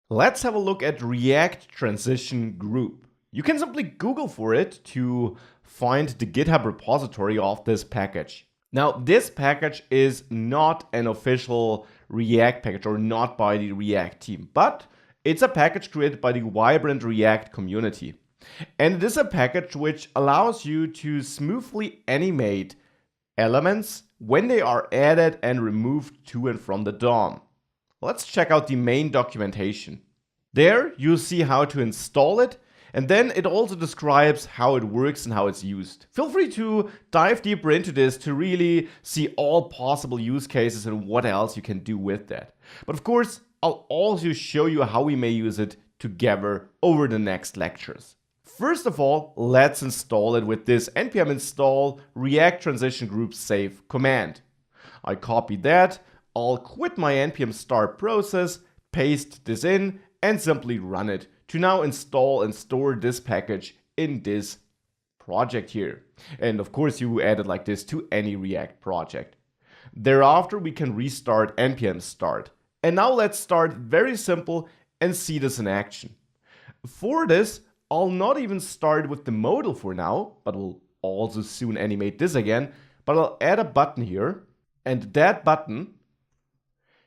Let's have a look at React Transition Group. You can simply Google for it to find the GitHub repository of this package. Now, this package is not an official React package or not by the React team, but it's a package created by the vibrant React community. And it is a package which allows you to smoothly animate elements when they are added and removed to and from the DOM. Let's check out the main documentation. There you'll see how to install it, and then it also describes how it works and how it's used. Feel free to dive deeper into this to really see all possible use cases and what else you can do with that. But of course, I'll also show you how we may use it together over the next lectures. First of all, let's install it with this npm install React Transition Group save command. I copy that. I'll quit my npm start process, paste this in, and simply run it to now install and store this package in this project here. And of course, you add it like this to any React project. Thereafter, we can restart npm start. And now let's start very simple and see this in action. For this, I'll not even start with the modal for now, but we'll also soon animate this again. But I'll add a button here, and that button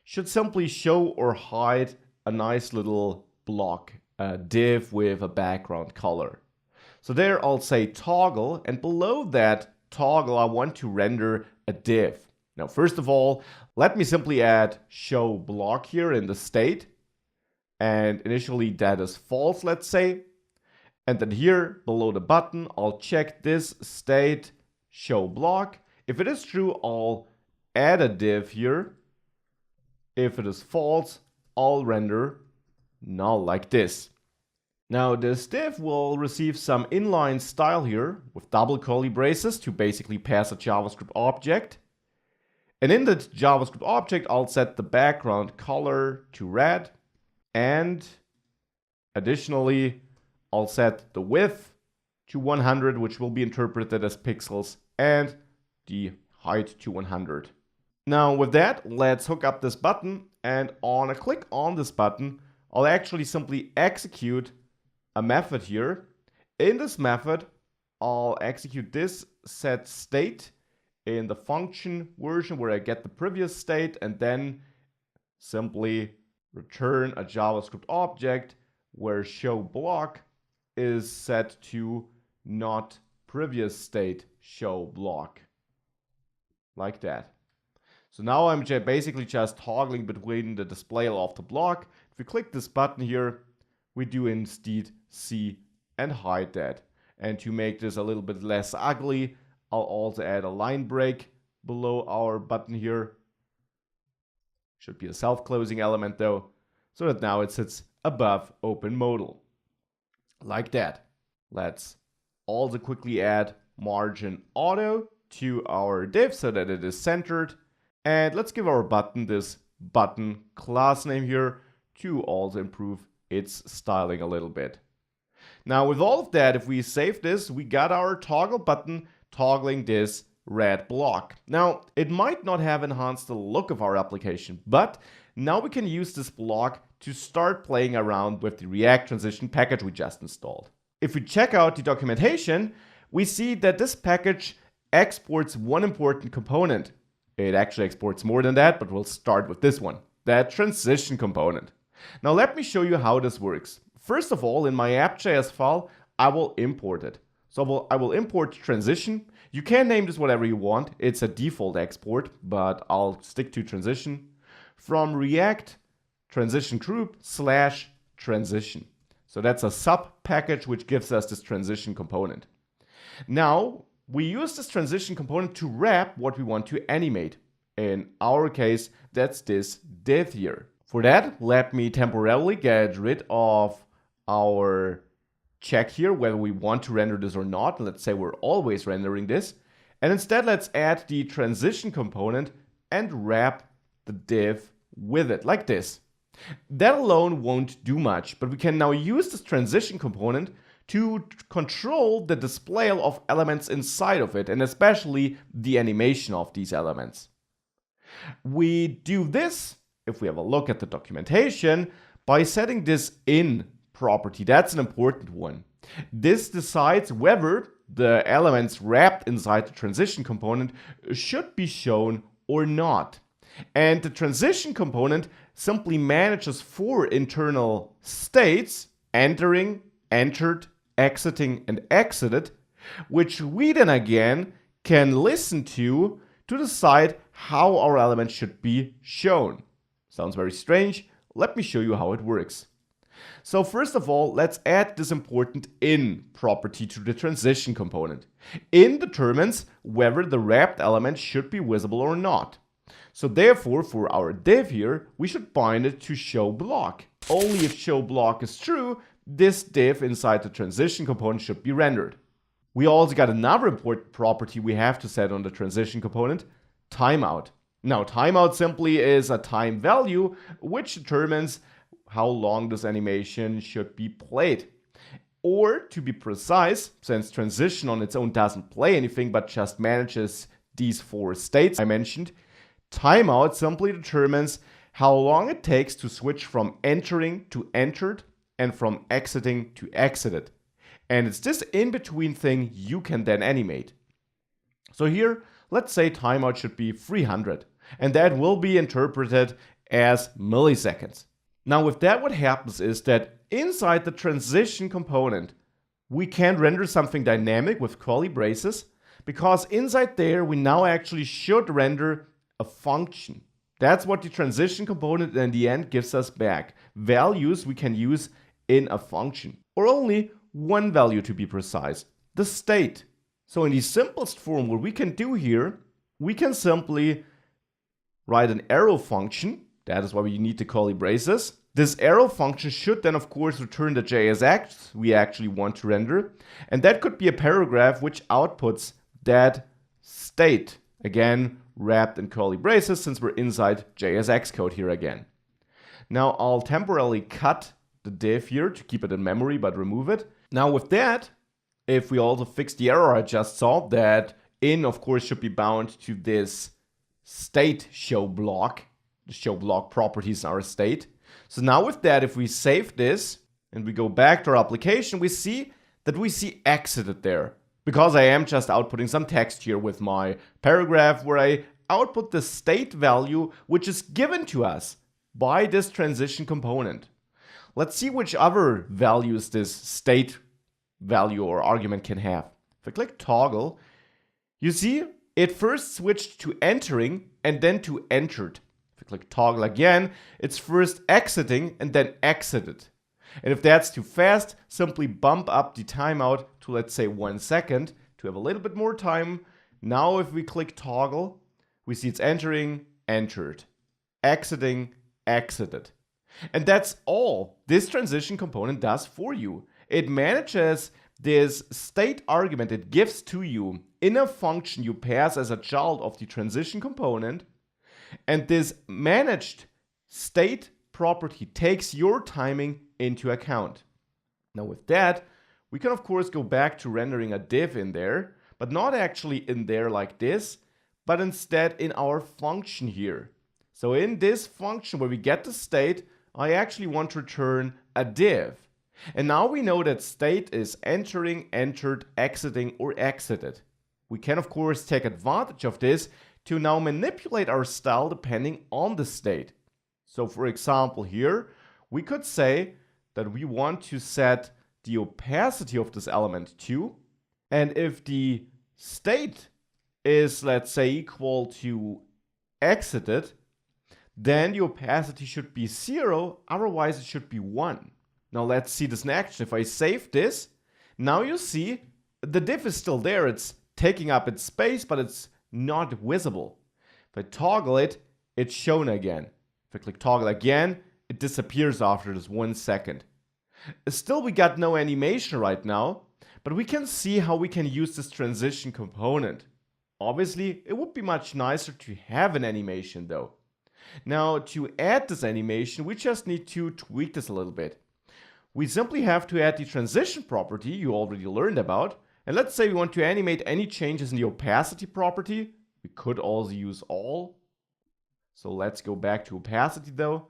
should simply show or hide a nice little block, a div with a background color. So there I'll say toggle, and below that toggle I want to render a div. Now first of all, let me simply add show block here in the state, and initially that is false, let's say. And then here below the button I'll check this state show block. If it is true, I'll add a div here. If it is false, I'll render null like this. Now this div will receive some inline style here with double curly braces to basically pass a JavaScript object. And in the JavaScript object, I'll set the background color to red. And additionally, I'll set the width to 100, which will be interpreted as pixels, and the height to 100. Now with that, let's hook up this button, and on a click on this button, I'll actually simply execute a method here. In this method, I'll execute this set state in the function version where I get the previous state, and then simply return a JavaScript object where show block is set to not previous state show block, like that. So now I'm basically just toggling between the display of the block. If we click this button here, we do instead see and hide that. And to make this a little bit less ugly, I'll also add a line break below our button here. Should be a self-closing element though, so that now it sits above open modal. Like that. Let's also quickly add margin auto to our div so that it is centered. And let's give our button this button class name here to also improve its styling a little bit. Now with all of that, if we save this, we got our toggle button toggling this red block. Now it might not have enhanced the look of our application, but now we can use this block to start playing around with the React Transition package we just installed. If we check out the documentation, we see that this package exports one important component. It actually exports more than that, but we'll start with this one, that transition component. Now let me show you how this works. First of all, in my app.js file, I will import it. So I will import transition. You can name this whatever you want. It's a default export, but I'll stick to transition from React Transition Group / transition. So that's a sub package which gives us this transition component. Now we use this transition component to wrap what we want to animate. In our case, that's this div here. For that, let me temporarily get rid of our check here whether we want to render this or not. Let's say we're always rendering this. And instead, let's add the transition component and wrap the div with it like this. That alone won't do much, but we can now use this transition component to control the display of elements inside of it, and especially the animation of these elements. We do this, if we have a look at the documentation, By setting this in property, that's an important one. This decides whether the elements wrapped inside the transition component should be shown or not. And the transition component simply manages 4 internal states: entering, entered, exiting, and exited, which we then again can listen to decide how our element should be shown. Sounds very strange. Let me show you how it works. So first of all, let's add this important in property to the transition component. In determines whether the wrapped element should be visible or not. So therefore, for our div here, we should bind it to show block. Only if show block is true, this div inside the transition component should be rendered. We also got another important property we have to set on the transition component: timeout. Now, timeout simply is a time value which determines how long this animation should be played. Or to be precise, since transition on its own doesn't play anything but just manages these 4 states I mentioned, timeout simply determines how long it takes to switch from entering to entered and from exiting to exited. And it's this in-between thing you can then animate. So here, let's say timeout should be 300, and that will be interpreted as milliseconds. Now with that, what happens is that inside the transition component, we can render something dynamic with curly braces, because inside there we now actually should render a function. That's what the transition component in the end gives us back. Values we can use in a function, or only one value to be precise: the state. So in the simplest form, what we can do here, we can simply write an arrow function. That is why we need the curly braces. This arrow function should then of course return the JSX we actually want to render. And that could be a paragraph which outputs that state. Again, wrapped in curly braces since we're inside JSX code here again. Now I'll temporarily cut the div here to keep it in memory but remove it. Now with that, if we also fix the error I just saw, that in of course should be bound to this state show block. The show block properties in our state. So now with that, if we save this and we go back to our application, we see that we see exited there. Because I am just outputting some text here with my paragraph where I output the state value which is given to us by this transition component. Let's see which other values this state value or argument can have. If I click toggle, you see it first switched to entering and then to entered. If I click toggle again, it's first exiting and then exited. And if that's too fast, simply bump up the timeout to, let's say, 1 second to have a little bit more time. Now if we click toggle, we see it's entering, entered, exiting, exited. And that's all this transition component does for you. It manages this state argument it gives to you in a function you pass as a child of the transition component. And this managed state property takes your timing into account. Now with that, we can of course go back to rendering a div in there, but not actually in there like this, but instead in our function here. So in this function where we get the state, I actually want to return a div. And now we know that state is entering, entered, exiting, or exited. We can of course take advantage of this to now manipulate our style depending on the state. So for example here, we could say that we want to set the opacity of this element to, and if the state is, let's say, equal to exited, then the opacity should be 0, otherwise it should be 1. Now let's see this in action. If I save this, now you see the div is still there. It's taking up its space, but it's not visible. If I toggle it, it's shown again. If I click toggle again, it disappears after this 1 second. Still, we got no animation right now, but we can see how we can use this transition component. Obviously, it would be much nicer to have an animation though. Now, to add this animation, we just need to tweak this a little bit. We simply have to add the transition property you already learned about. And let's say we want to animate any changes in the opacity property. We could also use all. So let's go back to opacity though.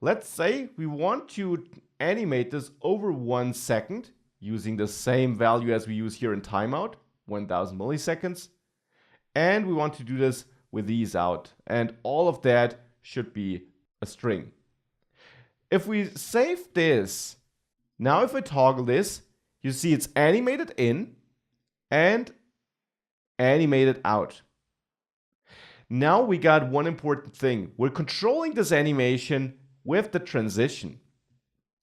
Let's say we want to animate this over 1 second using the same value as we use here in timeout, 1000 milliseconds. And we want to do this with these out. And all of that should be a string. If we save this, now if I toggle this, you see it's animated in and animated out. Now we got one important thing. We're controlling this animation with the transition.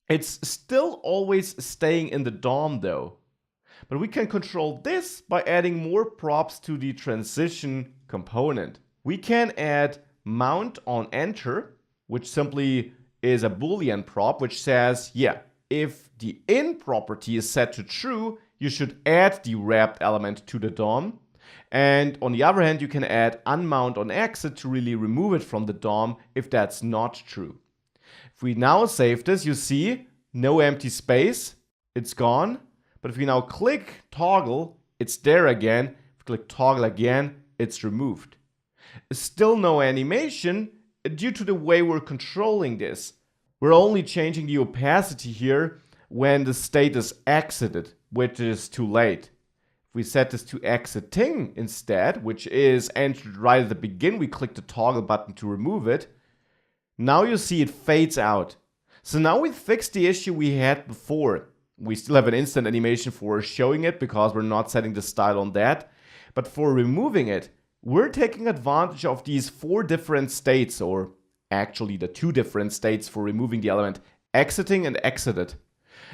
It's still always staying in the DOM though. But we can control this by adding more props to the transition component. We can add mount on enter, which simply is a Boolean prop, which says, yeah, if the in property is set to true, you should add the wrapped element to the DOM. And on the other hand, you can add unmount on exit to really remove it from the DOM if that's not true. If we now save this, you see no empty space, it's gone. But if we now click toggle, it's there again. If we click toggle again, it's removed. Still no animation due to the way we're controlling this. We're only changing the opacity here when the state is exited, which is too late. If we set this to exiting instead, which is entered right at the beginning, we click the toggle button to remove it. Now you see it fades out. So now we fixed the issue we had before. We still have an instant animation for showing it because we're not setting the style on that. But for removing it, we're taking advantage of these 4 different states, or actually the 2 different states for removing the element, exiting and exited.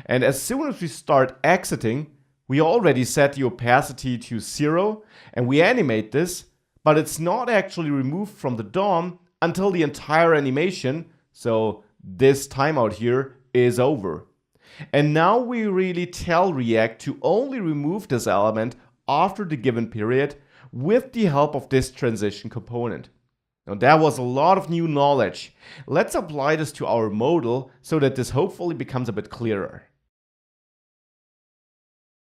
And as soon as we start exiting, we already set the opacity to 0 and we animate this, but it's not actually removed from the DOM until the entire animation, so this timeout here, is over. And now we really tell React to only remove this element after the given period with the help of this transition component. Now that was a lot of new knowledge. Let's apply this to our modal so that this hopefully becomes a bit clearer.